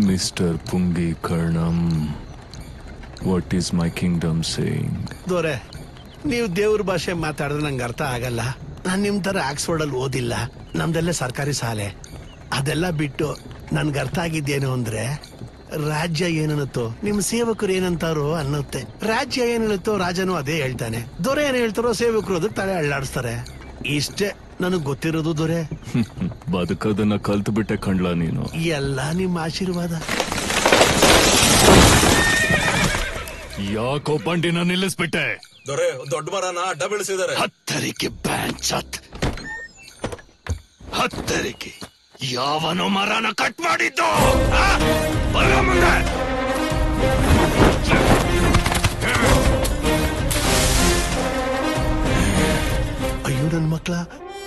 Mister Pungi Karnam, what is my kingdom saying? ದೊರೆ, ನೀವು ದೇವ್ರ ಭಾಷೆ ಮಾತಾಡಿದ್ರೆ ನಂಗೆ ಅರ್ಥ ಆಗಲ್ಲ. ನಾನು ನಿಮ್ ತರ ಆಕ್ಸ್ಫರ್ಡ್ ಅಲ್ಲಿ ಓದಿಲ್ಲ. ನಮ್ದೆಲ್ಲ ಸರ್ಕಾರಿ ಶಾಲೆ. ಅದೆಲ್ಲ ಬಿಟ್ಟು ನನ್ಗೆ ಅರ್ಥ ಆಗಿದ್ದೇನು ಅಂದ್ರೆ, ರಾಜ್ಯ ಏನನ್ನುತ್ತೋ ನಿಮ್ ಸೇವಕರು ಏನಂತಾರೋ ಅನ್ನುತ್ತೆ. ರಾಜ್ಯ ಏನ್ ಹೇಳುತ್ತೋ ರಾಜನು ಅದೇ ಹೇಳ್ತಾನೆ. ದೊರೆ ಏನ್ ಹೇಳ್ತಾರೋ ಸೇವಕರು ಅದಕ್ಕೆ ತಲೆ ಅಳ್ಳಾಡಿಸ್ತಾರೆ. ಇಷ್ಟೇ ನನಗ್ ಗೊತ್ತಿರೋದು ದೊರೆ. ಬದುಕೋದನ್ನ ಕಲ್ತು ಬಿಟ್ಟೆ ಕಣ್ಲಾ ನೀನು. ಎಲ್ಲ ನಿಮ್ಮ ಆಶೀರ್ವಾದ. ಯಾಕೋ ಬಂಡಿನ ನಿಲ್ಲಿಸ್ಬಿಟ್ಟೆ? ದೊರೆ, ದೊಡ್ಡ ಮರನ ಅಡ್ಡ ಬೆಳೆಸಿದ್ದಾರೆ. ಹತ್ತರಿಗೆ ಬ್ಯಾಂಚತ್, ಹತ್ತರಿಗೆ ಯಾವನೋ ಮರನ ಕಟ್ ಮಾಡಿದ್ದು? ಬರೋ ಮುಂದೆ. ಅಯ್ಯೋ ನನ್ ಮಕ್ಳ,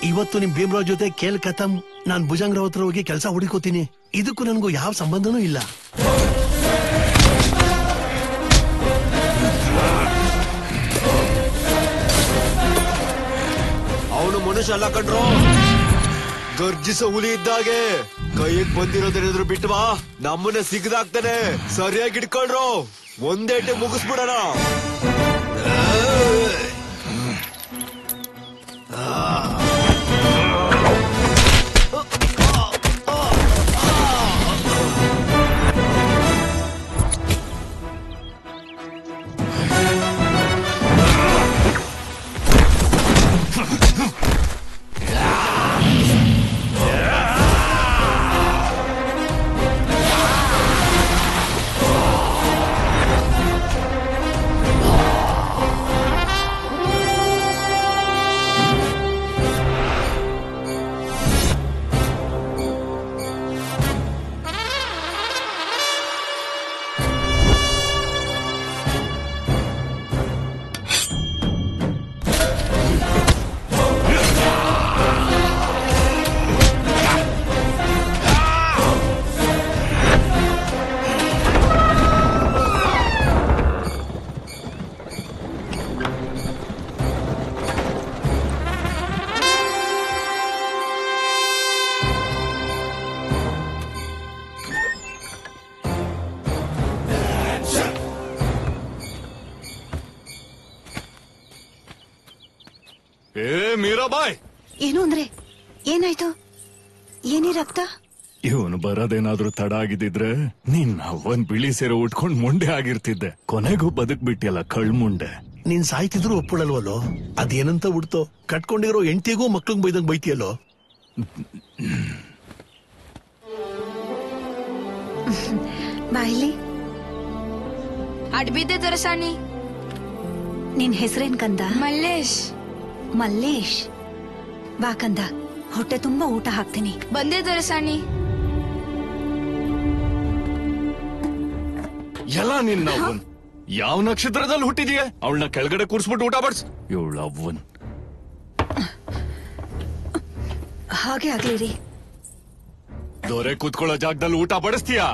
ಇವತ್ತು ನಿಮ್ ಭೀಮರಾವ್ ಜೊತೆ ಕೇಲ್ ಕಥಂ. ನಾನ್ ಭುಜಂಗರಾವ್ ಹತ್ರ ಹೋಗಿ ಕೆಲಸ ಹುಡುಕೋತೀನಿ. ಇದಕ್ಕೂ ನನ್ಗೂ ಯಾವ ಸಂಬಂಧನೂ ಇಲ್ಲ. ಅವನು ಮನುಷ್ಯ ಅಲ್ಲ ಕಣ್ರು, ಗರ್ಜಿಸೋ ಹುಲಿ ಇದ್ದಾಗೆ. ಕೈಗೆ ಬಂದಿರೋದೇನಾದ್ರು ಬಿಟ್ಟು ಬಾ, ನಮ್ಮನ್ನ ಸಿಗದಾಗ್ತಾನೆ. ಸರಿಯಾಗಿ ಇಟ್ಕೊಳ್ರು, ಒಂದೇಟೆ ಮುಗಿಸ್ಬಿಡೋಣ. ಮೀರಾಬಾಯ್, ಏನು ಅಂದ್ರೆ ಏನಾಯ್ತು? ಏನೇ ರಕ್ತ? ಇವನು ಬರೋದೇನಾದ್ರೂ ತಡ ಆಗಿದ್ದಿದ್ರೆ ನೀನ್ ಒಂದ್ ಬಿಳಿ ಸೇರೆ ಉಟ್ಕೊಂಡ್ ಮುಂಡೆ ಆಗಿರ್ತಿದ್ದೆ. ಕೊನೆಗೂ ಬದುಕ್ಬಿಟ್ಟಿಯಲ್ಲ ಕಳ್ಮುಂಡೆ. ನೀನ್ ಸಾಯ್ತಿದ್ರು ಒಪ್ಪಳಲ್ವಲ್ಲೋ? ಅದೇನಂತ ಉಡ್ತೋ? ಕಟ್ಕೊಂಡಿರೋ ಹೆಂಡತಿಗೂ ಮಕ್ಳಿಗೆ ಬೈದಂಗ್ ಬೈತಿಯಲ್ಲೋ? ಬಾಯ್ಲಿ. ಅಡ್ಬಿದ್ದೆ ದೊರಸಾಣಿ. ನಿನ್ ಹೆಸರೇನ್ ಕಂದ? ಮಲ್ಲೇಶ್. ಮಲ್ಲೇಶ್, ಬಾ ಕಂದ, ಹೊಟ್ಟೆ ತುಂಬಾ ಊಟ ಹಾಕ್ತೀನಿ. ಬಂದೆ ದೊರಸಾಣಿ. ಎಲ್ಲ ನಿನ್ನ ಅವ್ವನ್ ಯಾವ ನಕ್ಷತ್ರದಲ್ಲಿ ಹುಟ್ಟಿದೀಯ? ಅವಳನ್ನ ಕೆಳಗಡೆ ಕೂರ್ಸ್ಬಿಟ್ಟು ಊಟ ಬಡ್ಸ್. ಇವಳ ಅವ್ವನ್ ಹಾಗೆ ಆಗ್ಲಿರಿ. ದೊರೆ ಕೂತ್ಕೊಳ್ಳೋ ಜಾಗದಲ್ಲಿ ಊಟ ಬಡಿಸ್ತೀಯಾ?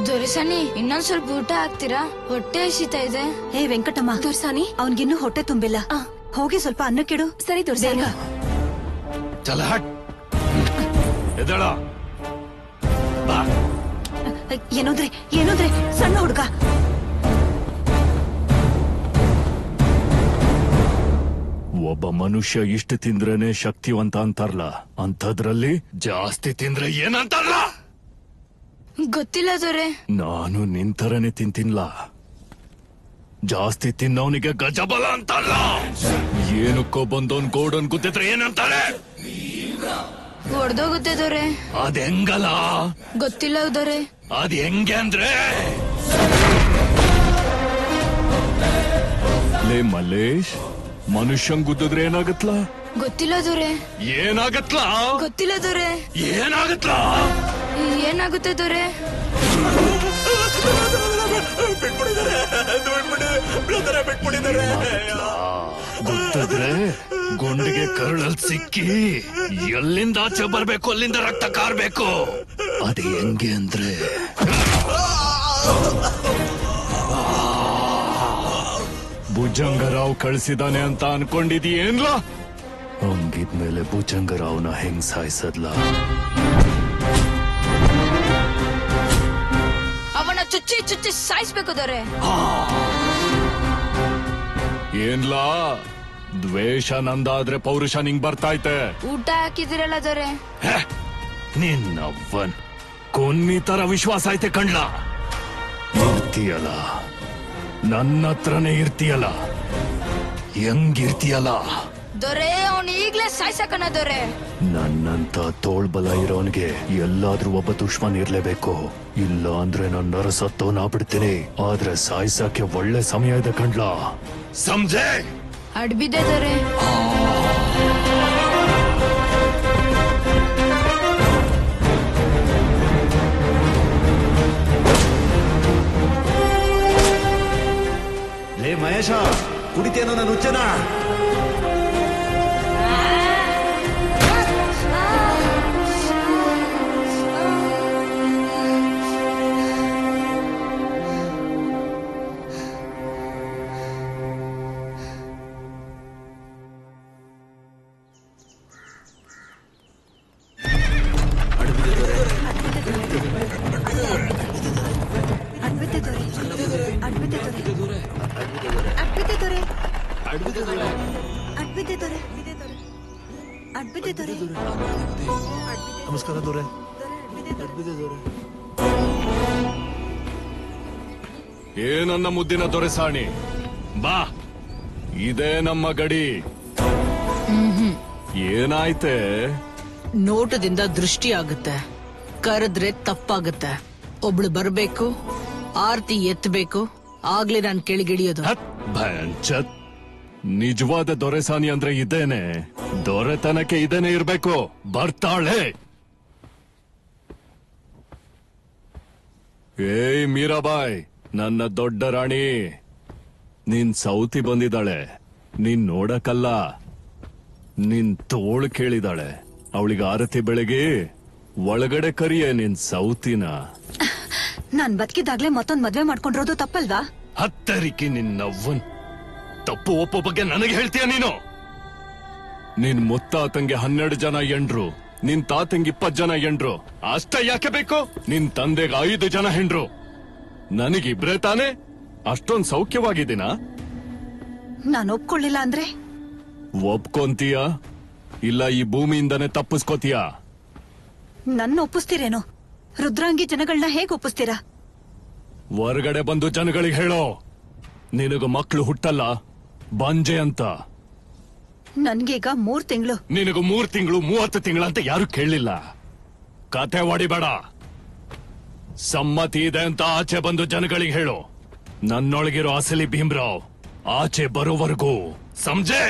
ದೊರಸಾಣಿ, ಇನ್ನೊಂದ್ ಸ್ವಲ್ಪ ಊಟ ಹಾಕ್ತೀರಾ? ಹೊಟ್ಟೆ ಹಸಿತಾ ಇದೆ. ಹೇ ವೆಂಕಟಮ್ಮ, ದೊರಸಾನಿ, ಅವನ್ಗಿನ್ನೂ ಹೊಟ್ಟೆ ತುಂಬಿಲ್ಲ. ಹೋಗಿ ಸ್ವಲ್ಪ ಅನ್ನ ಕೆಡು. ಸರಿ ದೊರಸಾನಿ. ಚಲ ಹಟ್, ಎದಳ ಬಾ. ಏನೋದ್ರೆ ಏನೋದ್ರೆ ಸಣ್ಣ ಹುಡುಗ. ಒಬ್ಬ ಮನುಷ್ಯ ಇಷ್ಟು ತಿಂದ್ರೇನೆ ಶಕ್ತಿವಂತ ಅಂತಾರಲ್ಲ, ಅಂಥದ್ರಲ್ಲಿ ಜಾಸ್ತಿ ತಿಂದ್ರೆ ಏನಂತಾರಲ್ಲ? ಗೊತ್ತಿಲ್ಲ ದೊರೆ. ನಾನು ನಿಂತರನೆ ತಿಂತಿನ್ಲ. ಜಾಸ್ತಿ ತಿನ್ನವನಿಗೆ ಗಜಬಲ ಅಂತಲ್ಲ. ಏನಕ್ಕೋ ಬಂದವನ್ ಗೋಡನ್ ಗುದ್ದಿದ್ರೆ ಏನಂತಾರೆ? ಹೊಡ್ದೋಗುತ್ತೆ ದೊರೆ. ಅದ್ ಹೆಂಗಲ್ಲ? ಗೊತ್ತಿಲ್ಲ ದೊರೆ. ಅದ್ ಹೆಂಗೆ ಅಂದ್ರೆ, ಲೇ ಮಲ್ಲೇಶ್, ಮನುಷ್ಯಂಗ್ ಗುದ್ದಿದ್ರೆ ಏನಾಗತ್ಲಾ? ಗೊತ್ತಿಲ್ಲ ದೊರೆ. ಏನಾಗತ್ಲಾ? ಗೊತ್ತಿಲ್ಲ ದೊರೆ. ಏನಾಗತ್ಲಾ? ಏನಾಗುತ್ತೆ ದೊರೆ? ಗೊತ್ತಿದ್ರೆ ಗುಂಡಿಗೆ ಕರಳಲ್ ಸಿಕ್ಕಿ ಎಲ್ಲಿಂದ ಆಚೆ ಬರ್ಬೇಕು, ಅಲ್ಲಿಂದ ರಕ್ತ ಕಾರ್ಬೇಕು. ಅದು ಹೆಂಗೆ ಅಂದ್ರೆ ಭುಜಂಗರಾವ್ ಕಳಿಸಿದಾನೆ ಅಂತ ಅನ್ಕೊಂಡಿದೀಯೇನ್ಲ? ಹಂಗಿದ್ಮೇಲೆ ಭುಜಂಗರಾವ್ನ ಹೆಂಗ್ ಸಾಯಿಸದ್ಲ? ಅವನ ಚುಚ್ಚಿ ಚುಚ್ಚಿ ಸಾಯಿಸ್ಬೇಕು ದೊರೆ. ಏನ್ಲಾ ದ್ವೇಷ ನಂದಾದ್ರೆ ಪೌರುಷ ನಿಂಗ್ ಬರ್ತಾಯ್ತೆ. ಊಟ ಹಾಕಿದಿರಲ್ಲ ದೊರೆ. ನಿನ್ನವ್ವನ್ ಕೊನ್ನಿ ತರ ವಿಶ್ವಾಸ ಐತೆ ಕಣ್ಲ. ಇರ್ತೀಯಲ್ಲ, ನನ್ನ ಹತ್ರನೇ ಇರ್ತೀಯಲ್ಲ, ಹೆಂಗಿರ್ತೀಯಲ್ಲ? ದೊರೆ ಅವನು ಈಗ್ಲೇ ಸಾಯ್ಸಕನ ದೊರೆ. ನನ್ನಂತ ತೋಳ್ಬಲ ಇರೋನ್ಗೆ ಎಲ್ಲಾದ್ರೂ ಒಬ್ಬ ದುಶ್ಮನ್ ಇರ್ಲೇಬೇಕು. ಇಲ್ಲ ಅಂದ್ರೆ ನನ್ನ ನರಸತ್ತೋನ ಬಿಡ್ತೀನಿ. ಆದ್ರೆ ಸಾಯ್ಸಕ್ಕೆ ಒಳ್ಳೆ ಸಮಯ ಇದೆ ಕಣ್ಲ, ಸಮಜೆ? ಅಡ್ಬಿದೆ ದೊರೆ. ಲೇ ಮಹೇಶ, ಕುಡಿತೇನೋ ನಾನು ಹುಚ್ಚನ? ನಮಸ್ಕಾರ ದೊರೆ. ಏನನ್ನ ಮುದ್ದಿನ ದೊರೆಸಾಣಿ, ಬಾ, ಇದೇ ನಮ್ಮ ಗಡಿ. ಏನಾಯ್ತೆ? ನೋಟದಿಂದ ದೃಷ್ಟಿ ಆಗುತ್ತೆ, ಕರೆದ್ರೆ ತಪ್ಪಾಗುತ್ತೆ. ಒಬ್ಳು ಬರ್ಬೇಕು, ಆರ್ತಿ ಎತ್ತಬೇಕು, ಆಗ್ಲೇ ನಾನ್ ಕೆಳಗಿಳಿಯೋದು. ಭಯಂಚತ್, ನಿಜವಾದ ದೊರೆಸಾನಿ ಅಂದ್ರೆ ಇದೇನೆ. ದೊರೆತನಕ್ಕೆ ಇದೇನೆ ಇರ್ಬೇಕು. ಬರ್ತಾಳೆ. ಏಯ್ ಮೀರಾಬಾಯ್, ನನ್ನ ದೊಡ್ಡ ರಾಣಿ, ನಿನ್ ಸೌತಿ ಬಂದಿದ್ದಾಳೆ. ನೀನ್ ನೋಡಕ್ಕಲ್ಲ, ನಿನ್ ತೋಳು ಕೇಳಿದಾಳೆ. ಅವಳಿಗೆ ಆರತಿ ಬೆಳಗ್ಗೆ ಒಳಗಡೆ ಕರಿಯೇ ನಿನ್ ಸೌತಿನ. ನಾನ್ ಬದುಕಿದಾಗ್ಲೇ ಮತ್ತೊಂದ್ ಮದ್ವೆ ಮಾಡ್ಕೊಂಡಿರೋದು ತಪ್ಪಲ್ವಾ? ಹತ್ತರಿಕೆ ನಿನ್ನವ್ವನ್. ತಪ್ಪು ಒಪ್ಪೋ ಬಗ್ಗೆ ನನಗೆ ಹೇಳ್ತೀಯ ನೀನು? ನಿನ್ ಮುತ್ತಾತಂಗೆ 12 ಜನ ಎಂಡ್ರು, ನಿನ್ ತಾತಂಗೆ 20 ಜನ ಎಂಡ್ರು. ಅಷ್ಟ ಯಾಕೆ ಬೇಕು? ನಿನ್ ತಂದೆಗೆ 5 ಜನ ಹೆಂಡ್ರು, ನನಗಿಬ್ರೇ ತಾನೆ? ಅಷ್ಟೊಂದ್ ಸೌಖ್ಯವಾಗಿದ್ದೀನ? ನಾನ್ ಒಪ್ಕೊಳ್ಳಿಲ್ಲ ಅಂದ್ರೆ? ಒಪ್ಕೊಂತೀಯ ಇಲ್ಲ ಈ ಭೂಮಿಯಿಂದನೇ ತಪ್ಪಿಸ್ಕೋತೀಯ? ನನ್ನ ಒಪ್ಪಿಸ್ತೀರೇನೋ? ರುದ್ರಾಂಗಿ ಜನಗಳನ್ನ ಹೇಗ್ ಒಪ್ಪಿಸ್ತೀರಾ? ಹೊರಗಡೆ ಬಂದು ಜನಗಳಿಗೆ ಹೇಳೋ, ನಿನಗ ಮಕ್ಕಳು ಹುಟ್ಟಲ್ಲ, ಬಂಜೆ ಅಂತ. ನನ್ಗೀಗ 3 ತಿಂಗಳು. ನಿನಗೂ 3 ತಿಂಗಳು 30 ತಿಂಗಳ ಅಂತ ಯಾರು ಕೇಳಲಿಲ್ಲ. ಕತೆ ಹೊಡಿಬೇಡ. ಸಮ್ಮತಿ ಇದೆ ಅಂತ ಆಚೆ ಬಂದು ಜನಗಳಿಗೆ ಹೇಳು. ನನ್ನೊಳಗಿರೋ ಅಸಲಿ ಭೀಮ್ರಾವ್ ಆಚೆ ಬರೋವರೆಗೂ, ಸಮಜೆ?